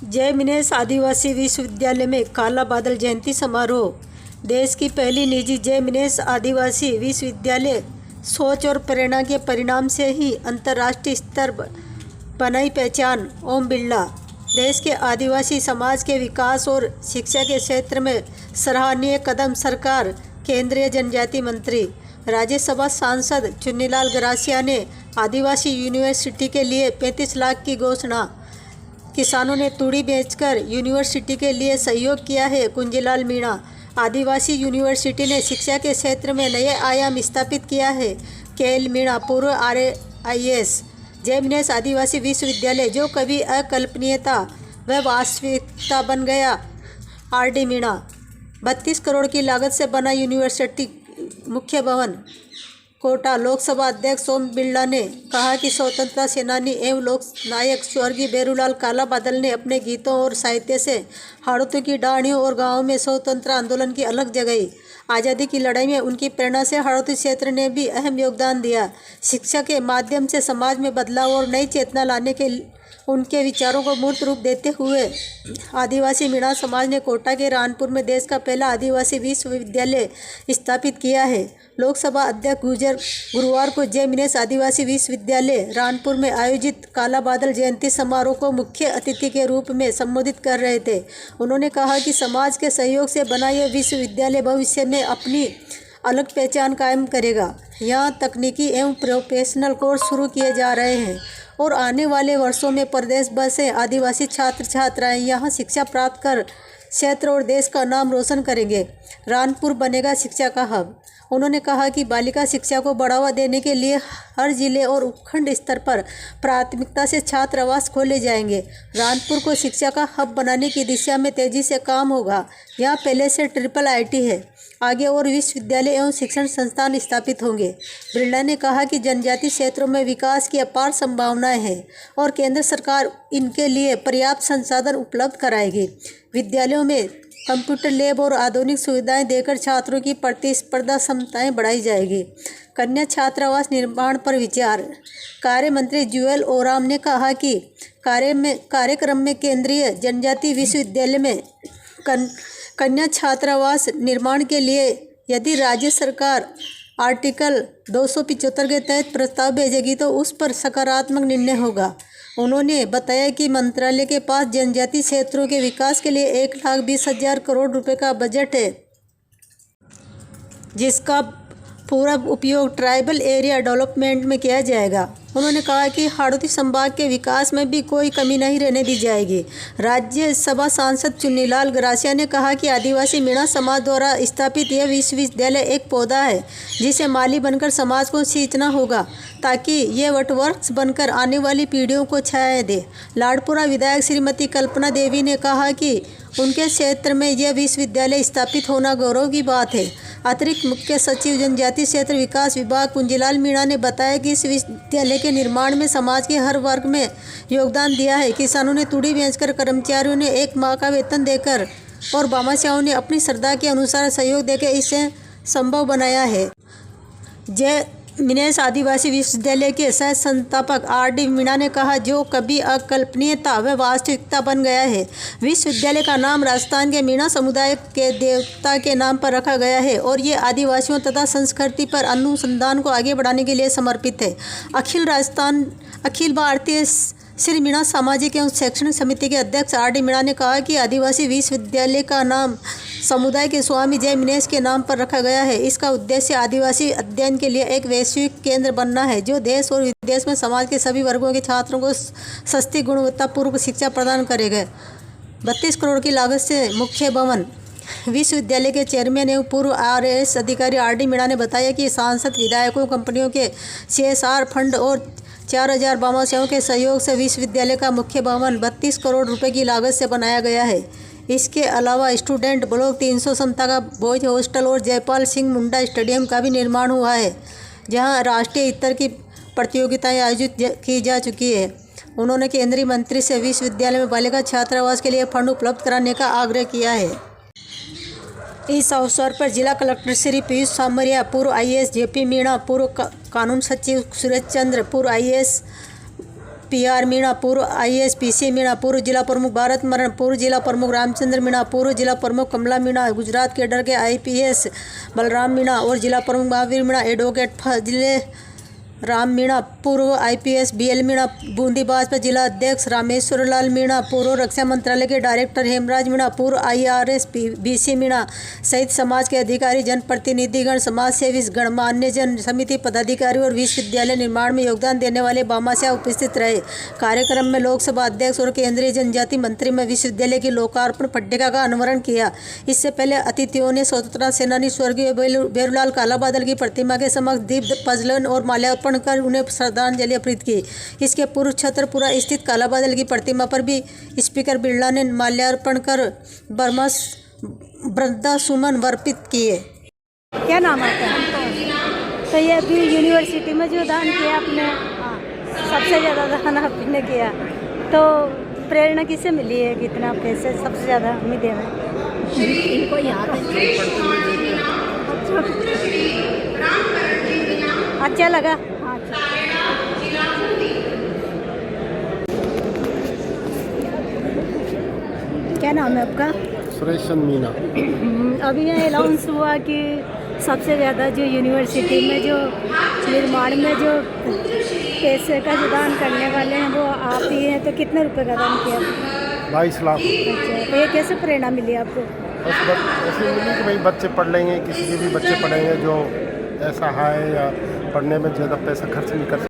जय मिनेश आदिवासी विश्वविद्यालय में काला बादल जयंती समारोह। देश की पहली निजी जय मिनेश आदिवासी विश्वविद्यालय सोच और प्रेरणा के परिणाम से ही अंतर्राष्ट्रीय स्तर बनाई पहचान। ओम बिरला। देश के आदिवासी समाज के विकास और शिक्षा के क्षेत्र में सराहनीय कदम। सरकार। केंद्रीय जनजाति मंत्री राज्यसभा सांसद चुन्नीलाल गरासिया ने आदिवासी यूनिवर्सिटी के लिए 35 लाख की घोषणा। किसानों ने तूड़ी बेचकर यूनिवर्सिटी के लिए सहयोग किया है। कुंजीलाल मीणा। आदिवासी यूनिवर्सिटी ने शिक्षा के क्षेत्र में नए आयाम स्थापित किया है। केएल मीणा, पूर्व RIS। जय मिनेश आदिवासी विश्वविद्यालय जो कभी अकल्पनीय था वह वास्तविकता बन गया। RD मीणा। 32 करोड़ की लागत से बना यूनिवर्सिटी मुख्य भवन। कोटा। लोकसभा अध्यक्ष ओम बिरला ने कहा कि स्वतंत्रता सेनानी एवं लोक नायक स्वर्गीय बेरूलाल काला बादल ने अपने गीतों और साहित्य से हाड़ों की डाणियों और गांवों में स्वतंत्रता आंदोलन की अलग जगाई। आज़ादी की लड़ाई में उनकी प्रेरणा से हाड़ौती क्षेत्र ने भी अहम योगदान दिया। शिक्षा के माध्यम से समाज में बदलाव और नई चेतना लाने के उनके विचारों को मूर्त रूप देते हुए आदिवासी मीणा समाज ने कोटा के रानपुर में देश का पहला आदिवासी विश्वविद्यालय स्थापित किया है। लोकसभा अध्यक्ष गुरुवार को जय मिनेश आदिवासी विश्वविद्यालय रानपुर में आयोजित काला बादल जयंती समारोह को मुख्य अतिथि के रूप में संबोधित कर रहे थे। उन्होंने कहा कि समाज के सहयोग से बना यह विश्वविद्यालय भविष्य में अपनी अलग पहचान कायम करेगा। यहाँ तकनीकी एवं प्रोफेशनल कोर्स शुरू किए जा रहे हैं और आने वाले वर्षों में प्रदेश भर से आदिवासी छात्र छात्राएं यहाँ शिक्षा प्राप्त कर क्षेत्र और देश का नाम रोशन करेंगे। रानपुर बनेगा शिक्षा का हब। उन्होंने कहा कि बालिका शिक्षा को बढ़ावा देने के लिए हर जिले और उपखंड स्तर पर प्राथमिकता से छात्रावास खोले जाएंगे। रानपुर को शिक्षा का हब बनाने की दिशा में तेजी से काम होगा। यहाँ पहले से IIIT है। आगे और विश्वविद्यालय एवं शिक्षण संस्थान स्थापित होंगे। बिरला ने कहा कि जनजाति क्षेत्रों में विकास की अपार संभावनाएं हैं और केंद्र सरकार इनके लिए पर्याप्त संसाधन उपलब्ध कराएगी। विद्यालयों में कंप्यूटर लैब और आधुनिक सुविधाएं देकर छात्रों की प्रतिस्पर्धा क्षमताएं बढ़ाई जाएगी। कन्या छात्रावास निर्माण पर विचार। कार्य मंत्री जुएल ओराम ने कहा कि कार्यक्रम में केंद्रीय जनजाति विश्वविद्यालय में कन्या छात्रावास निर्माण के लिए यदि राज्य सरकार आर्टिकल 275 के तहत प्रस्ताव भेजेगी तो उस पर सकारात्मक निर्णय होगा। उन्होंने बताया कि मंत्रालय के पास जनजाति क्षेत्रों के विकास के लिए 1,20,000 करोड़ रुपए का बजट है, जिसका पूरा उपयोग ट्राइबल एरिया डेवलपमेंट में किया जाएगा। उन्होंने कहा कि हाड़ौती संभाग के विकास में भी कोई कमी नहीं रहने दी जाएगी। राज्यसभा सांसद चुन्नीलाल गरासिया ने कहा कि आदिवासी मीणा समाज द्वारा स्थापित यह विश्वविद्यालय एक पौधा है जिसे माली बनकर समाज को सींचना होगा ताकि ये वटवृक्ष बनकर आने वाली पीढ़ियों को छाया दे। लाडपुरा विधायक श्रीमती कल्पना देवी ने कहा कि उनके क्षेत्र में यह विश्वविद्यालय स्थापित होना गौरव की बात है। अतिरिक्त मुख्य सचिव जनजाति क्षेत्र विकास विभाग कुंजीलाल मीणा ने बताया कि इस विश्वविद्यालय के निर्माण में समाज के हर वर्ग में योगदान दिया है। किसानों ने तूड़ी बेचकर, कर्मचारियों ने 1 माह का वेतन देकर और भामाशाहों ने अपनी श्रद्धा के अनुसार सहयोग देकर इसे संभव बनाया है। जय मिनेश आदिवासी विश्वविद्यालय के सह संस्थापक RD मीणा ने कहा जो कभी अकल्पनीय था वह वास्तविकता बन गया है। विश्वविद्यालय का नाम राजस्थान के मीणा समुदाय के देवता के नाम पर रखा गया है और ये आदिवासियों तथा संस्कृति पर अनुसंधान को आगे बढ़ाने के लिए समर्पित है। अखिल भारतीय श्री मीणा सामाजिक एवं शैक्षणिक समिति के अध्यक्ष RD मीणा ने कहा कि आदिवासी विश्वविद्यालय का नाम समुदाय के स्वामी जय मिनेश के नाम पर रखा गया है। इसका उद्देश्य आदिवासी अध्ययन के लिए एक वैश्विक केंद्र बनना है जो देश और विदेश में समाज के सभी वर्गों के छात्रों को सस्ती गुणवत्तापूर्ण शिक्षा प्रदान करेगा। 32 करोड़ की लागत से मुख्य भवन। विश्वविद्यालय के चेयरमैन एवं पूर्व RIS अधिकारी RD मीणा ने बताया कि सांसद, विधायकों, कंपनियों के CSR फंड और 4,000 भामाशाहों के सहयोग से विश्वविद्यालय का मुख्य भवन 32 करोड़ रुपए की लागत से बनाया गया है। इसके अलावा स्टूडेंट ब्लॉक, 300 क्षमता का बॉयज हॉस्टल और जयपाल सिंह मुंडा स्टेडियम का भी निर्माण हुआ है जहां राष्ट्रीय स्तर की प्रतियोगिताएं आयोजित की जा चुकी है। उन्होंने केंद्रीय मंत्री से विश्वविद्यालय में बालिका छात्रावास के लिए फंड उपलब्ध कराने का आग्रह किया है। इस अवसर पर जिला कलेक्टर श्री पीयूष सामरिया, पूर्व IAS JP मीणा, पूर्व कानून सचिव सुरेश चंद्र, पूर्व IAS PR मीणा, पूर्व IAS PC मीणा, पूर्व जिला प्रमुख भारत मरण, पूर्व जिला प्रमुख रामचंद्र मीणा, पूर्व जिला प्रमुख कमला मीणा, गुजरात कैडर के IPS बलराम मीणा और जिला प्रमुख महावीर मीणा, एडवोकेट फजले राम मीणा, पूर्व IPS BL मीणा, बूंदी भाजपा जिला अध्यक्ष रामेश्वर लाल मीणा, पूर्व रक्षा मंत्रालय के डायरेक्टर हेमराज मीणा, पूर्व IRS BC मीणा सहित समाज के अधिकारी, जनप्रतिनिधिगण, समाजसेवी, गणमान्य जन, समिति पदाधिकारी और विश्वविद्यालय निर्माण में योगदान देने वाले भामाशाह उपस्थित रहे। कार्यक्रम में लोकसभा अध्यक्ष और केंद्रीय जनजाति मंत्री में विश्वविद्यालय की लोकार्पण पट्टिका का अनावरण किया। इससे पहले अतिथियों ने स्वतंत्रता सेनानी स्वर्गीय भैरूलाल कालाबादल की प्रतिमा के समक्ष दीप प्रज्वलन और माल्यार्पण कर उन्हें श्रद्धांजलि अर्पित की। इसके पूर्व छतरपुरा स्थित कालाबादल की प्रतिमा पर भी स्पीकर बिरला ने माल्यार्पण कर श्रद्धा सुमन अर्पित किए। क्या नाम है आपका? तो ये अभी यूनिवर्सिटी में जो दान किया आपने, सबसे ज़्यादा दान आपने किया, तो प्रेरणा किससे मिली है कि इतना पैसे सबसे ज़्यादा उम्मीदें हैं? इनको याद है। अच्छा लगा। क्या नाम है आपका? सुरेश चंद मीना। अभी यहाँ अनाउंस हुआ कि सबसे ज़्यादा जो यूनिवर्सिटी में जो निर्माण में जो पैसे का जो दान करने वाले हैं वो आप ही हैं, तो कितने रुपए का दान किया? 22 लाख। अच्छा, तो ये कैसे प्रेरणा मिली आपको? बस ऐसे मिली कि भाई बच्चे पढ़ लेंगे, किसी के भी बच्चे पढ़ेंगे जो ऐसा है या पढ़ने में ज़्यादा पैसा खर्च नहीं कर